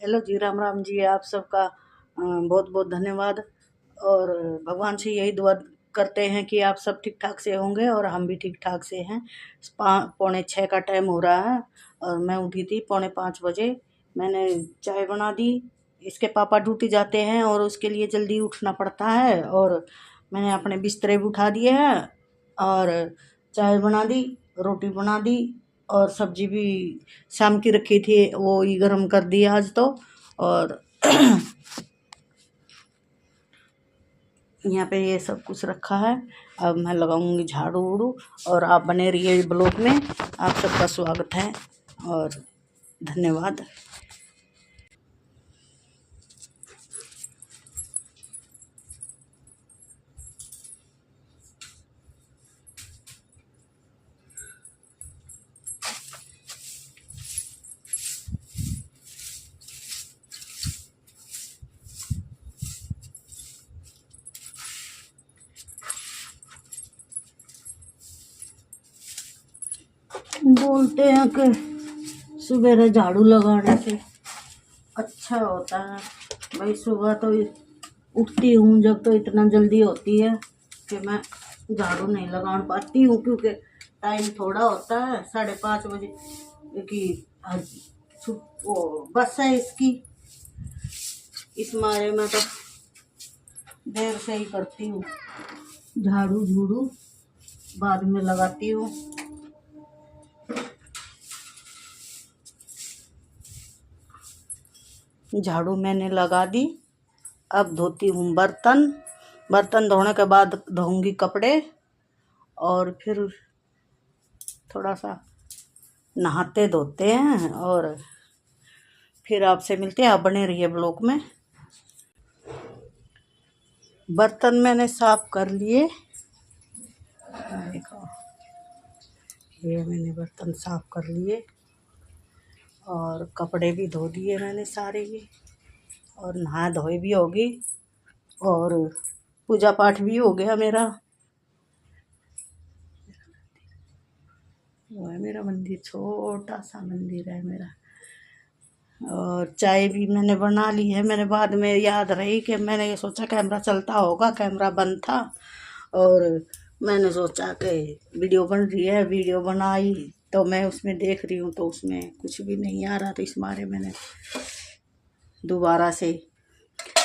Hello जी, राम राम जी। आप सबका बहुत बहुत धन्यवाद। और भगवान से यही दुआ करते हैं कि आप सब ठीक ठाक से होंगे और हम भी ठीक ठाक से हैं। 5:45 का टाइम हो रहा है और मैं उठी थी 4:45 बजे। मैंने चाय बना दी। इसके पापा ड्यूटी जाते हैं और उसके लिए जल्दी उठना पड़ता है, और मैंने अपने बिस्तरे भी उठा दिए हैं और चाय बना दी, रोटी बना दी, और सब्जी भी शाम की रखी थी वो ही गर्म कर दी आज तो। और यहाँ पे ये सब कुछ रखा है। अब मैं लगाऊंगी झाड़ू उड़ू, और आप बने रहिए ब्लॉग में। आप सबका स्वागत है और धन्यवाद। बोलते हैं कि सुबह झाड़ू लगाने से अच्छा होता है। भाई सुबह तो उठती हूँ जब तो इतना जल्दी होती है कि मैं झाड़ू नहीं लगा पाती हूँ, क्योंकि टाइम थोड़ा होता है। 5:30 बजे की वो बस है इसकी, इस मारे में तो देर से ही करती हूँ। झाड़ू झूड़ू बाद में लगाती हूँ। झाड़ू मैंने लगा दी। अब धोती हूँ बर्तन। बर्तन धोने के बाद धोऊंगी कपड़े, और फिर थोड़ा सा नहाते धोते हैं, और फिर आपसे मिलते हैं। आप बने रहिए ब्लॉग में। बर्तन मैंने साफ कर लिए। देखो, ये मैंने बर्तन साफ कर लिए, और कपड़े भी धो दिए मैंने सारे ही, और नहा धोई भी होगी, और पूजा पाठ भी हो गया मेरा। वो है मेरा मंदिर, छोटा सा मंदिर है मेरा। और चाय भी मैंने बना ली है। मैंने बाद में याद रही कि मैंने ये सोचा कैमरा चलता होगा, कैमरा बंद था, और मैंने सोचा कि वीडियो बन रही है। वीडियो बनाई तो मैं उसमें देख रही हूँ तो उसमें कुछ भी नहीं आ रहा, तो इस मारे मैंने दोबारा से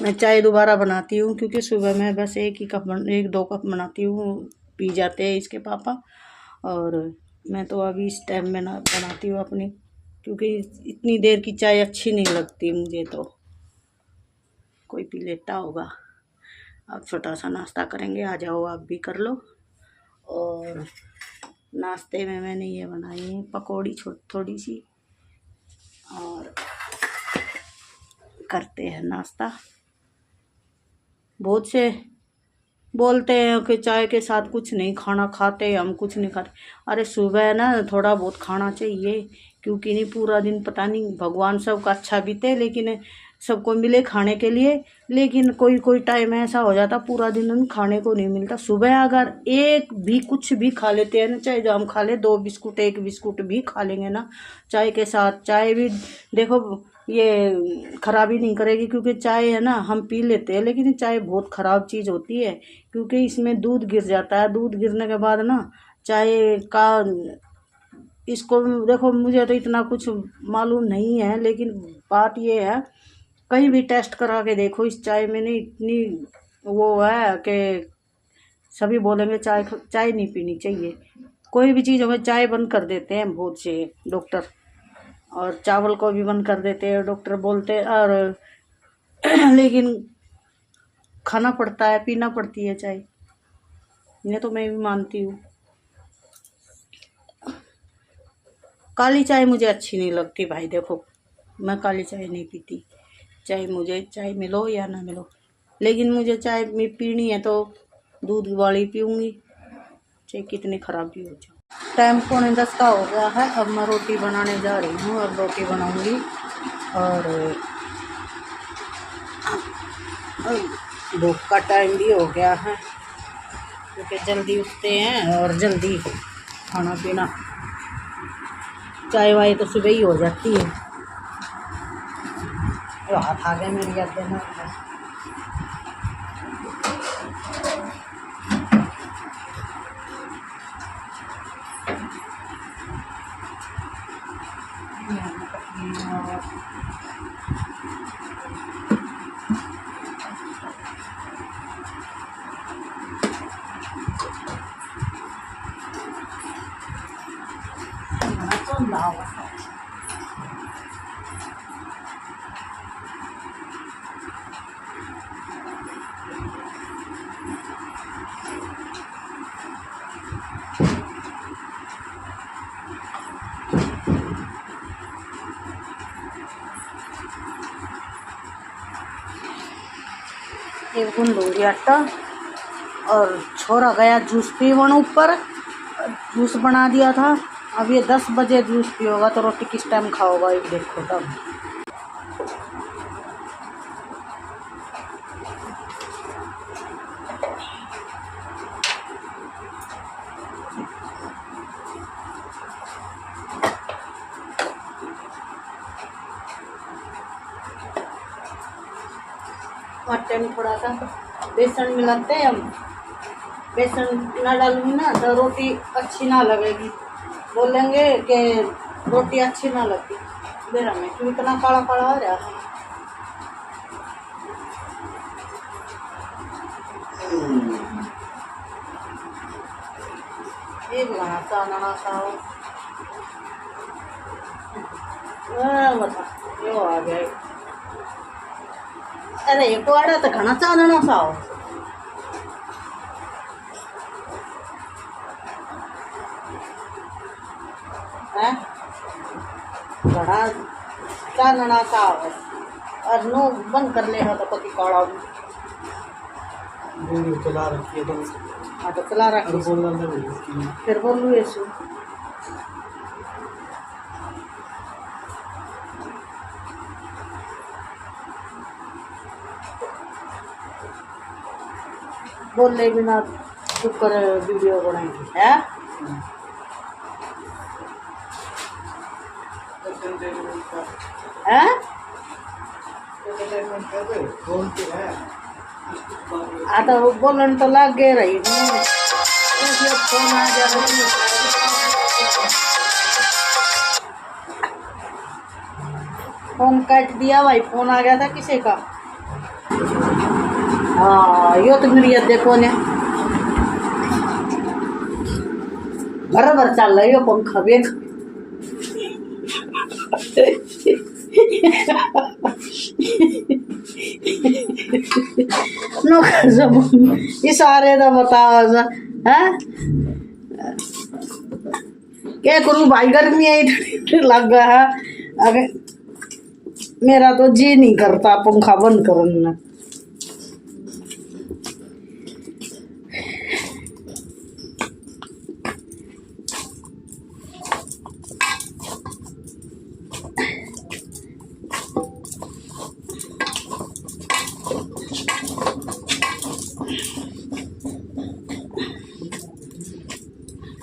मैं चाय दोबारा बनाती हूँ, क्योंकि सुबह में बस एक दो कप बनाती हूँ, पी जाते हैं इसके पापा। और मैं तो अभी इस टाइम में ना बनाती हूँ अपनी, क्योंकि इतनी देर की चाय अच्छी नहीं लगती मुझे। तो कोई पी लेता होगा। अब छोटा सा नाश्ता करेंगे, आ जाओ आप भी कर लो। और नाश्ते में मैंने ये बनाई है पकौड़ी थोड़ी सी, और करते हैं नाश्ता। बहुत से बोलते हैं कि चाय के साथ कुछ नहीं खाना खाते, हम कुछ नहीं खाते। अरे सुबह ना थोड़ा बहुत खाना चाहिए, क्योंकि नहीं पूरा दिन पता नहीं भगवान सबका अच्छा बीते, लेकिन सबको मिले खाने के लिए। लेकिन कोई कोई टाइम ऐसा हो जाता पूरा दिन खाने को नहीं मिलता। सुबह अगर एक भी कुछ भी खा लेते हैं ना, चाहे जो हम खा ले 2 बिस्कुट 1 बिस्कुट भी खा लेंगे ना चाय के साथ, चाय भी देखो ये खराबी नहीं करेगी, क्योंकि चाय है ना हम पी लेते हैं, लेकिन चाय बहुत ख़राब चीज़ होती है, क्योंकि इसमें दूध गिर जाता है। दूध गिरने के बाद ना चाय का इसको देखो, मुझे तो इतना कुछ मालूम नहीं है, लेकिन बात ये है कहीं भी टेस्ट करा के देखो, इस चाय में नहीं इतनी वो है कि सभी बोलेंगे चाय नहीं पीनी चाहिए। कोई भी चीज़ हमें चाय बंद कर देते हैं बहुत से डॉक्टर, और चावल को भी बंद कर देते हैं डॉक्टर बोलते हैं। और लेकिन खाना पड़ता है, पीना पड़ती है चाय, ये तो मैं भी मानती हूँ। काली चाय मुझे अच्छी नहीं लगती भाई। देखो मैं काली चाय नहीं पीती, चाहे मुझे चाय मिलो या ना मिलो, लेकिन मुझे चाय पीनी है तो दूध वाली पीऊँगी, चाहे कितनी ख़राब भी हो जाए। टाइम 9:45 का हो गया है। अब मैं रोटी बनाने जा रही हूँ। अब रोटी बनाऊँगी, और धूप का टाइम भी हो गया है, क्योंकि जल्दी उठते हैं और जल्दी खाना पीना, चाय वाय तो सुबह ही हो जाती है। जो हाथ आ गए मेरी याद देना। एक गुन लूँगी आटा और छोरा गया जूस पीवन ऊपर, जूस बना दिया था। अब ये 10 बजे जूस पियोगा तो रोटी किस टाइम खाओगा एक देखो तब। आटे में थोड़ा सा बेसन मिलाते हैं हम। बेसन ना डालूंगी ना तो रोटी अच्छी ना लगेगी, बोलेंगे कि रोटी अच्छी ना लगती मेरा में, क्यों इतना काला काला हो रहा है। ये बनाना चाहना सा बता यो आ गया। अरे एक वाड़ा तो घना चाहना सा हो। घना चानना सा और नो बंद कर ले तो पति काड़ा चला रखी है। हाँ तो चला रखी फिर बोलू ऐसू। बोल ले बिना चुप कर वीडियो बनाएंगे है। आता वो बोलन तो लग गए रही फोन आ गया। फोन काट दिया भाई, फोन आ गया था किसी का। हाँ यो तो मेरी याद देखो ने बराबर चल रही हो पंखा भी। नो इशारे तो बताओ है क्या करूँ भाई, गर्मी आई लग गया है। अगर मेरा तो जी नहीं करता पंखा बंद करना।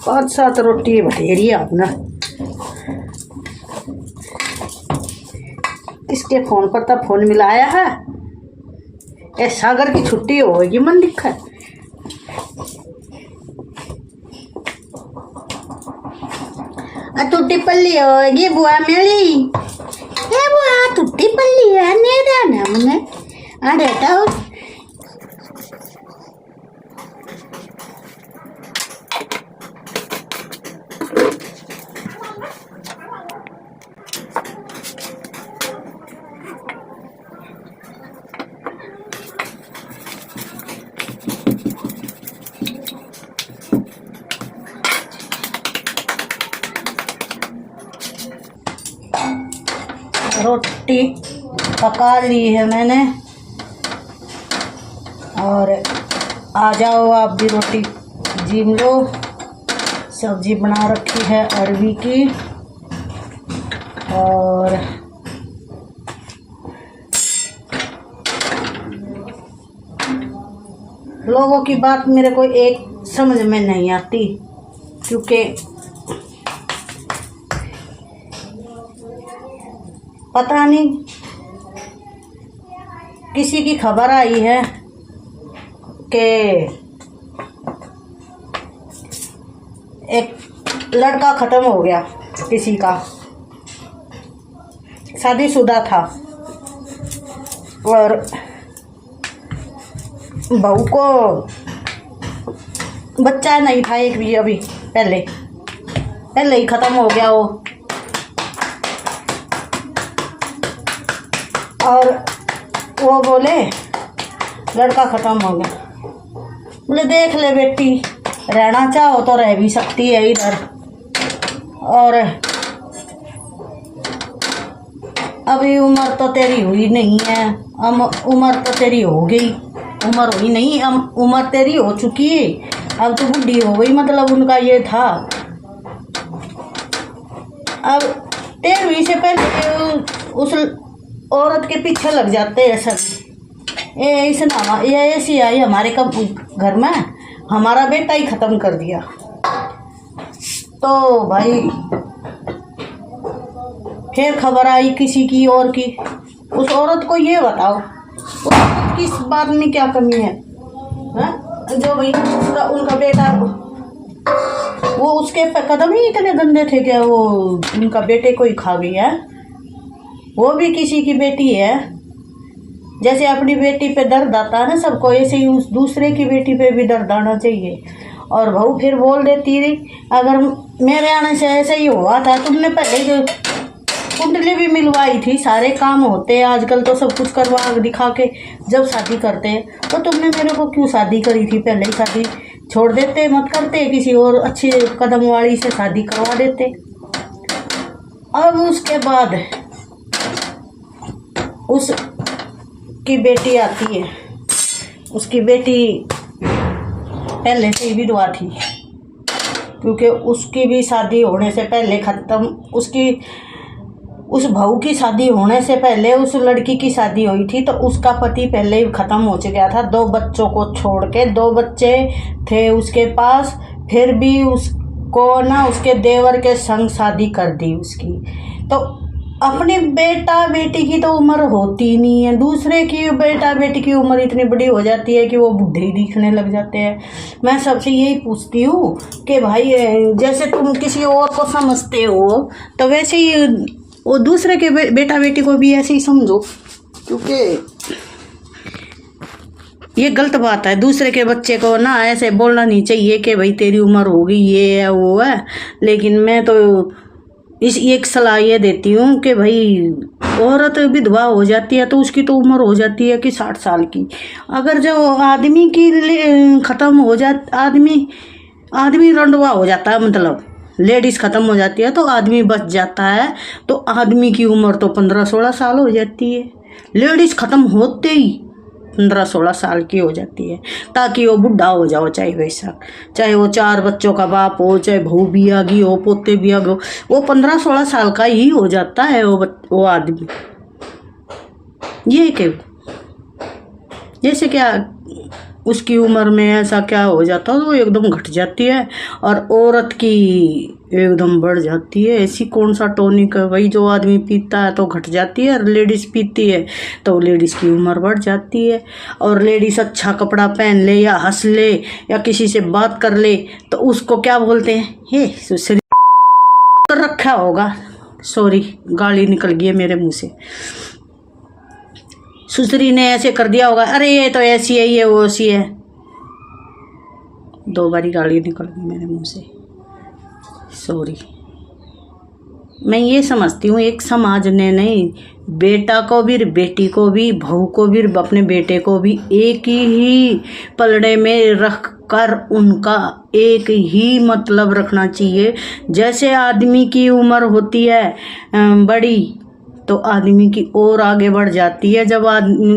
पाँच सात रोटी बटेरी अपना। किसके फोन पर तब फोन मिलाया है। ए सागर की छुट्टी होगी मन लिखा है। टूटी पल्ली होगी बुआ मेरी, ये बुआ टूटी पल्ली है नेरा ना मुने अरे तो रोटी पका ली है मैंने। और आ जाओ आप भी रोटी जीम लो। सब्जी बना रखी है अरवी की। और लोगों की बात मेरे को एक समझ में नहीं आती, क्योंकि पता नहीं किसी की खबर आई है कि एक लड़का खत्म हो गया, किसी का शादीशुदा था और बहू को बच्चा नहीं था एक भी, अभी पहले ही खत्म हो गया वो। और वो बोले लड़का खत्म हो गया। बोले देख ले बेटी, रहना चाहो तो रह भी सकती है इधर, और अभी उम्र तो तेरी हुई नहीं है, उम्र तो तेरी हो गई, उम्र हुई नहीं, उम्र तेरी हो चुकी है, अब तो बुढ़ी हो गई, मतलब उनका ये था। अब 13वीं से पहले उस औरत के पीछे लग जाते हैं सब। ये ऐसी आई हमारे घर में, हमारा बेटा ही खत्म कर दिया। तो भाई फिर खबर आई किसी की और की। उस औरत को ये बताओ, उस औरत की इस बात में क्या कमी है, जो भाई उनका बेटा, वो उसके कदम ही इतने गंदे थे क्या वो उनका बेटे को ही खा गई है। वो भी किसी की बेटी है, जैसे अपनी बेटी पे दर्द आता है ना सबको, ऐसे ही उस दूसरे की बेटी पे भी दर्द आना चाहिए। और बहू फिर बोल देती रही, अगर मेरे आने से ऐसे ही हुआ था, तुमने पहले जो कुंडली भी मिलवाई थी, सारे काम होते हैं आजकल तो सब कुछ करवा दिखा के जब शादी करते हैं, तो तुमने मेरे को क्यों शादी करी थी, पहले ही शादी छोड़ देते, मत करते, किसी और अच्छी कदम वाली से शादी करवा देते। अब उसके बाद उसकी बेटी आती है, उसकी बेटी पहले से ही विधवा थी, क्योंकि उसकी भी शादी होने से पहले खत्म, उस बहू की शादी होने से पहले उस लड़की की शादी हुई थी, तो उसका पति पहले ही खत्म हो चुका था, 2 बच्चों को छोड़ के। 2 बच्चे थे उसके पास, फिर भी उसको ना उसके देवर के संग शादी कर दी उसकी। तो अपनी बेटा बेटी की तो उम्र होती नहीं है, दूसरे की बेटा बेटी की उम्र इतनी बड़ी हो जाती है कि वो बुढ़े दिखने लग जाते हैं। मैं सबसे यही पूछती हूँ कि भाई जैसे तुम किसी और को समझते हो, तो वैसे ही वो दूसरे के बेटा बेटी को भी ऐसे ही समझो, क्योंकि ये गलत बात है। दूसरे के बच्चे को ना ऐसे बोलना नहीं चाहिए कि भाई तेरी उम्र हो गई, ये है वो है। लेकिन मैं तो एक सलाह ये देती हूँ कि भाई औरत विधवा हो जाती है तो उसकी तो उम्र हो जाती है कि 60 साल की। अगर जो आदमी की ख़त्म हो आदमी रंडवा हो जाता है, मतलब लेडीज़ ख़त्म हो जाती है तो आदमी बच जाता है, तो आदमी की उम्र तो 15-16 साल हो जाती है। लेडीज़ ख़त्म होते ही 15-16 साल की हो जाती है, ताकि वो बुढ़ा हो जाओ, चाहे वैसा, चाहे वो 4 बच्चों का बाप हो, चाहे बहू भी आ गई हो, पोते भी आ गए हो, वो 15-16 साल का ही हो जाता है वो आदमी। ये क्यों? जैसे क्या उसकी उम्र में ऐसा क्या हो जाता है, वो एकदम घट जाती है, और औरत की एकदम बढ़ जाती है। ऐसी कौन सा टॉनिक है भाई, जो आदमी पीता है तो घट जाती है, और लेडीज़ पीती है तो लेडीज़ की उम्र बढ़ जाती है। और लेडीज़ अच्छा कपड़ा पहन ले या हंस ले या किसी से बात कर ले तो उसको क्या बोलते हैं, हे सुसरी तो रखा होगा, सॉरी गाली निकल गई है मेरे मुँह से, सुसरी ने ऐसे कर दिया होगा, अरे ये तो ऐसी है, ये वो ऐसी है। 2 बारी गाली निकल गई मेरे मुंह से, सॉरी। मैं ये समझती हूँ एक समाज ने नहीं, बेटा को भी, बेटी को भी, बहू को भी, अपने बेटे को भी एक ही पलड़े में रख कर उनका एक ही मतलब रखना चाहिए। जैसे आदमी की उम्र होती है बड़ी, तो आदमी की और आगे बढ़ जाती है जब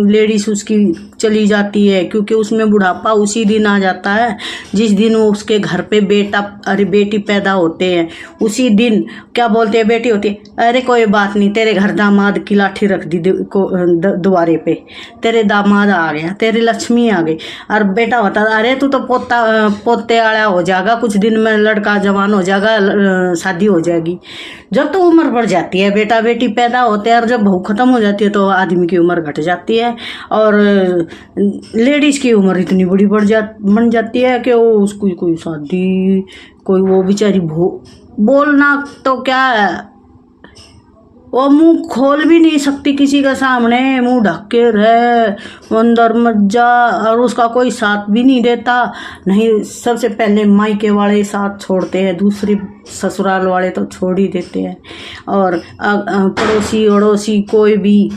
लेडीज़ उसकी चली जाती है, क्योंकि उसमें बुढ़ापा उसी दिन आ जाता है जिस दिन वो उसके घर पे बेटी पैदा होते हैं। उसी दिन क्या बोलते हैं, बेटी होती है, अरे कोई बात नहीं, तेरे घर दामाद की लाठी रख दी द्वारे पे, तेरे दामाद आ गया, तेरी लक्ष्मी आ गई। और बेटा होता, अरे तू तो पोते आया हो जाएगा, कुछ दिन में लड़का जवान हो जाएगा, शादी हो जाएगी। जब तो उम्र बढ़ जाती है, बेटा बेटी पैदा होता है यार, जब बहू ख़त्म हो जाती है तो आदमी की उम्र घट जाती है और लेडीज़ की उम्र इतनी बड़ी बन जाती है कि वो उसको कोई शादी, कोई वो बेचारी बोलना तो क्या है, वो मुंह खोल भी नहीं सकती किसी के सामने, मुंह ढक के रहे, अंदर मत जा, और उसका कोई साथ भी नहीं देता। नहीं, सबसे पहले मायके वाले साथ छोड़ते हैं, दूसरी ससुराल वाले तो छोड़ ही देते हैं, और पड़ोसी अड़ोसी कोई भी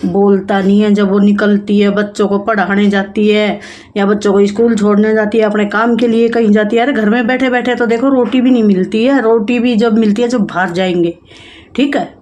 बोलता नहीं है। जब वो निकलती है, बच्चों को पढ़ाने जाती है या बच्चों को स्कूल छोड़ने जाती है, अपने काम के लिए कहीं जाती है, अरे घर में बैठे बैठे तो देखो रोटी भी नहीं मिलती है, रोटी भी जब मिलती है जब बाहर जाएंगे, ठीक है।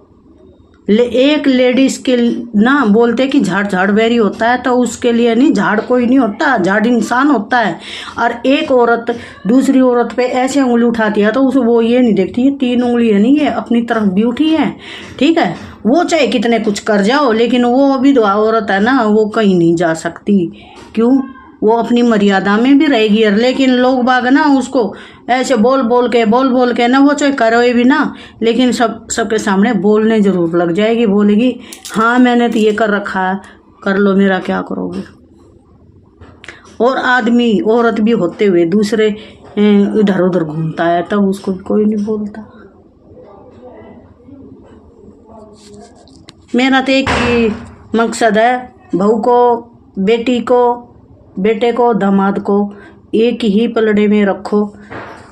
एक लेडीज के ना बोलते कि झाड़ झाड़ बैरी होता है, तो उसके लिए नहीं, झाड़ कोई नहीं होता, झाड़ इंसान होता है। और एक औरत दूसरी औरत पे ऐसे उंगली उठाती है तो उसे वो ये नहीं देखती है 3 उंगली है नहीं, ये अपनी तरफ भी उठी है, ठीक है। वो चाहे कितने कुछ कर जाओ, लेकिन वो भी तो औरत है ना, वो कहीं नहीं जा सकती। क्यों? वो अपनी मर्यादा में भी रहेगी। लेकिन लोग बाग ना उसको ऐसे बोल बोल के ना, वो चाहे करोगे भी ना, लेकिन सबके सामने बोलने जरूर लग जाएगी, बोलेगी हाँ मैंने तो ये कर रखा है, कर लो, मेरा क्या करोगे। और आदमी औरत भी होते हुए दूसरे इधर उधर घूमता है, तब उसको कोई नहीं बोलता। मेरा तो एक ही मकसद है, बहू को, बेटी को, बेटे को, दामाद को एक ही पलड़े में रखो।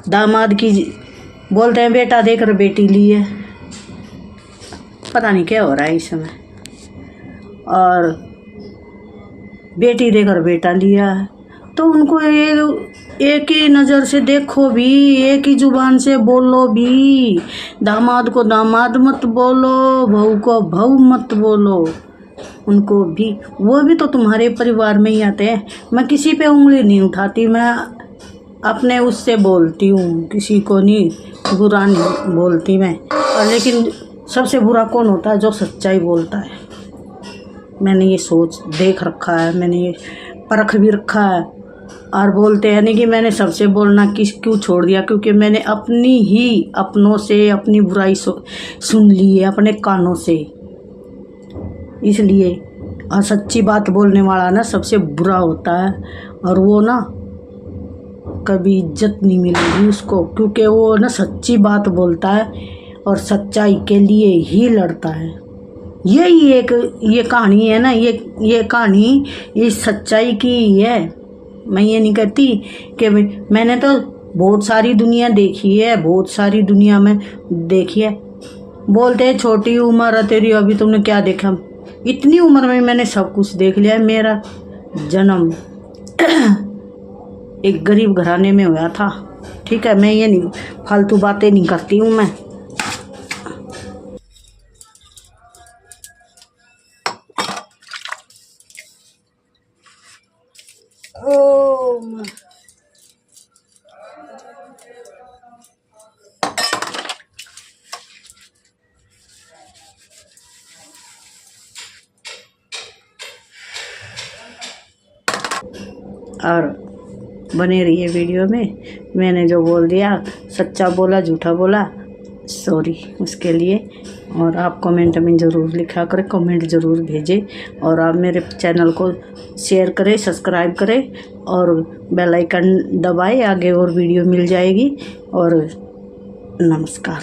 दामाद की बोलते हैं बेटा देकर बेटी ली है, पता नहीं क्या हो रहा है इस समय, और बेटी देकर बेटा लिया है, तो उनको एक ही नज़र से देखो भी, एक ही जुबान से बोलो भी। दामाद को दामाद मत बोलो, बहू को बहू मत बोलो, उनको भी, वो भी तो तुम्हारे परिवार में ही आते हैं। मैं किसी पे उंगली नहीं उठाती, मैं अपने उससे बोलती हूँ, किसी को नहीं बुरा नहीं बोलती मैं। और लेकिन सबसे बुरा कौन होता है? जो सच्चाई बोलता है। मैंने ये सोच देख रखा है, मैंने ये परख भी रखा है। और बोलते हैं नहीं कि मैंने सबसे बोलना क्यों छोड़ दिया, क्योंकि मैंने अपनी ही अपनों से अपनी बुराई सुन ली है अपने कानों से, इसलिए। और सच्ची बात बोलने वाला ना सबसे बुरा होता है, और वो ना कभी इज्जत नहीं मिलेगी उसको, क्योंकि वो ना सच्ची बात बोलता है और सच्चाई के लिए ही लड़ता है। यही एक ये कहानी है ना, ये कहानी इस सच्चाई की ही है। मैं ये नहीं कहती कि मैंने तो बहुत सारी दुनिया देखी है, बहुत सारी दुनिया में देखी है। बोलते हैं छोटी उम्र है तेरी, अभी तुमने क्या देखा। इतनी उम्र में मैंने सब कुछ देख लिया है। मेरा जन्म एक गरीब घराने में हुआ था, ठीक है। मैं ये नहीं फालतू बातें नहीं करती हूँ मैं। और बने रहिए वीडियो में। मैंने जो बोल दिया, सच्चा बोला झूठा बोला, सॉरी उसके लिए। और आप कमेंट में ज़रूर लिखा करें, कमेंट ज़रूर भेजें, और आप मेरे चैनल को शेयर करें, सब्सक्राइब करें और बेल आइकन दबाएं, आगे और वीडियो मिल जाएगी। और नमस्कार।